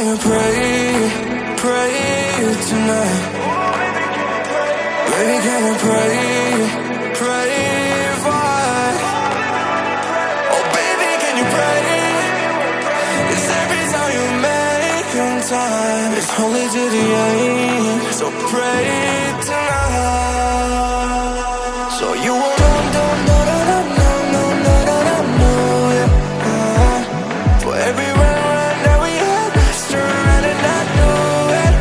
we pray, pray tonight? Baby, can we pray, pray for? Oh baby, can you pray? It's every time you make in time. It's only to the end, so pray tonight. So you won't for every run that we had, let's turn around and not do it.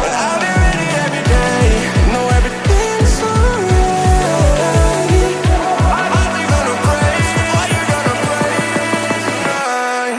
But I'll be ready every day, know everything's alright. Are you gonna pray? Are you gonna pray tonight?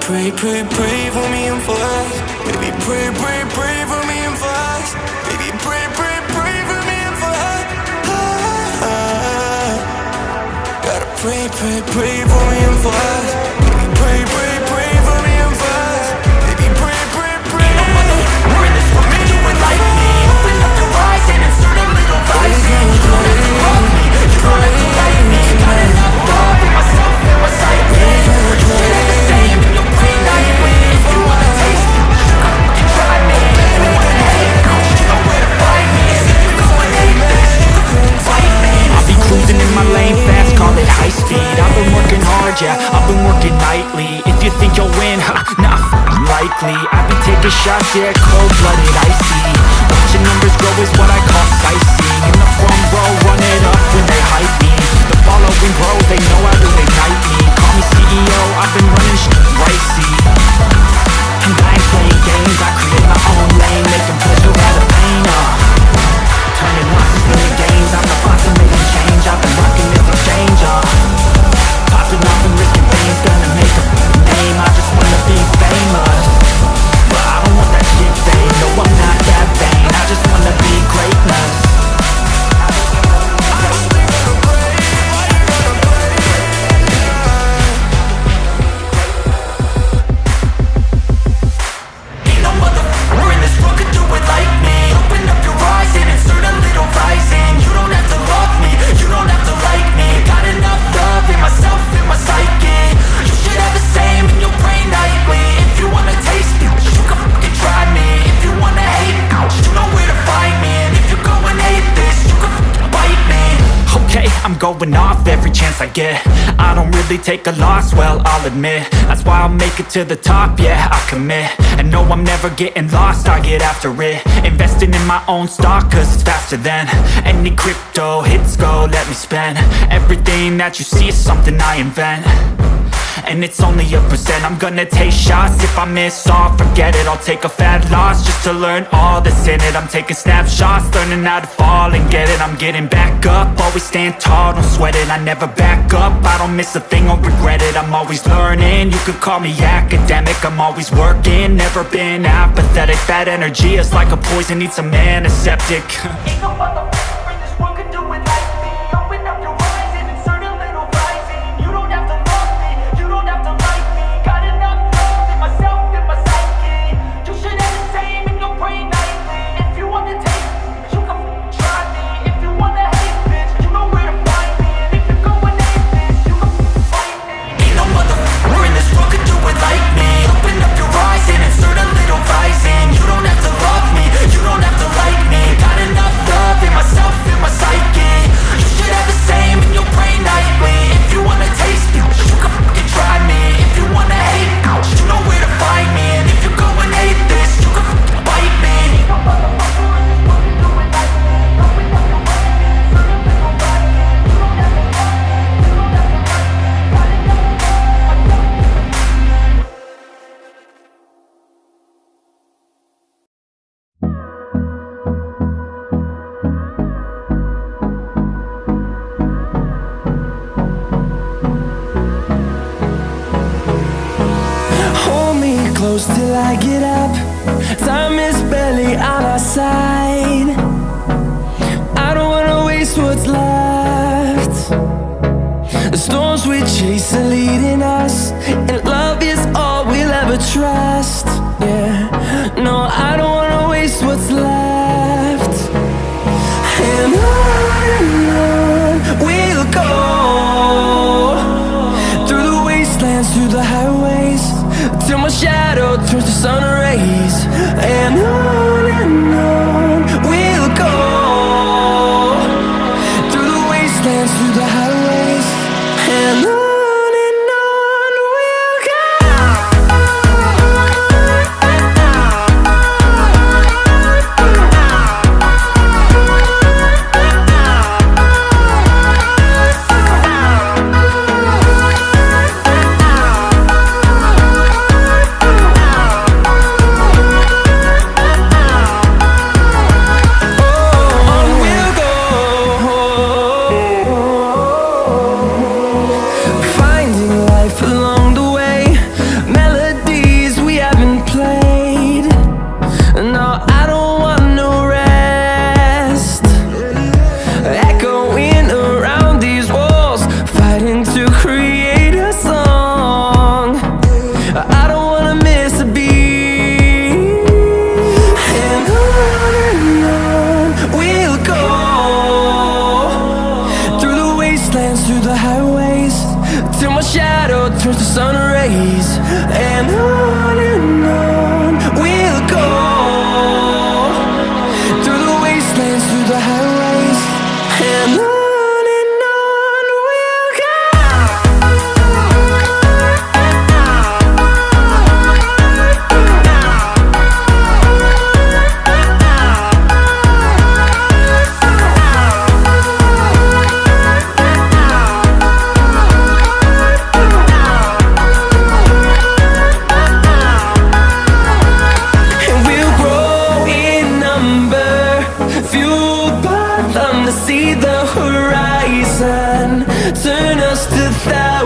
Pray, pray, pray for me and for us. Baby, pray, pray, pray for me and for us. Baby, pray, pray, pray for me and for us. Gotta pray, pray, pray for me and for us. Baby, pray, pray, pray for me and for us. Baby, pray, pray, pray. Ain't no mother we're in this world do it like me. Open up your eyes and insert a little rising. You don't have to love me, you don't have to like me. Got enough love for myself and my psyche. You should have the same in your brain nightly. If you wanna taste me, you can try me. If you wanna hate me, you know where to find me. If you go and hate this, you can fight me. I'll be cruising in my lane fast, call it high speed. I've been working hard, yeah, I've been working nightly. If you think you'll win, nah, unlikely. I be taking shots, yeah, cold-blooded, icy. Watching numbers grow is what I call sightseeing. In the front row, run it up when they hype me. The following grows, they know how to ignite me. Call me CEO, I've been running shit right, see. And I ain't playing games, I create my own lane. Making pleasure out of pain, turning losses into gains. I'm the boss of making change, I've been rocking this exchange, popping off and risking things, gonna make a name. I just wanna be famous, but I don't want that shit fame. No, I'm not that vain, I just wanna be greatness. Ain't no motherfucker in this world could do it like me. Open up your eyes and insert a little rising. You don't have to love me, you don't have to like me. Got enough love in myself, in my psyche. You should have the same in your brain nightly. If you wanna taste me, you can fucking try me. If you wanna hate me, you know where to find me. And if you go and hate this, you can fucking bite me. Okay, I'm going off every chance I get. I don't really take a loss, well, I'll admit. That's why I'll make it to the top, yeah, I commit. And no, I'm never getting lost, I get after it. Investing in my own stock, cause it's faster than any crypto hits go, let me spend. Everything that you see is something I invent, and it's only a percent. I'm gonna take shots, if I miss all, forget it. I'll take a fat loss just to learn all that's in it. I'm taking snapshots, learning how to fall and get it. I'm getting back up, always stand tall, don't sweat it. I never back up, I don't miss a thing or regret it. I'm always learning, you could call me academic. I'm always working, never been apathetic. Bad energy is like a poison, needs some antiseptic. Ain't no motherfucker in this world could do it like me. Open up your eyes and insert a little rising. You don't have to love me, you don't have to like me. Got enough love in myself, in my psyche. You should have the same in your brain nightly. If you wanna taste me, you can try me. If you wanna hate bitch, you know where to find me. And if you go and hate this, you can fight me. Ain't no motherfucker in this world could do it like me. Open up your eyes and insert a little rising. You don't have to love me, you don't have to like me. Got enough love in my I get up, time is barely on our side. I don't wanna waste what's left. The storms we chase are leading us, and love is all we'll ever trust. Yeah, no, I don't wanna waste what's left. And on we'll go, through the wastelands, through the highways, till my shadow turns to sun rays. And on we'll go, through the wastelands, through the highways, and on we'll go. Along the way, melodies we haven't played. No, I don't want no rest. Echoing around these walls, fighting to create a song. I don't wanna miss a beat. And on we'll go, through the wastelands, through the highways, till my shadow turns to sun rays. And on we'll go, through the wastelands, through the highways, and on we'll go. Fueled by them to see the horizon, turn us to thousands.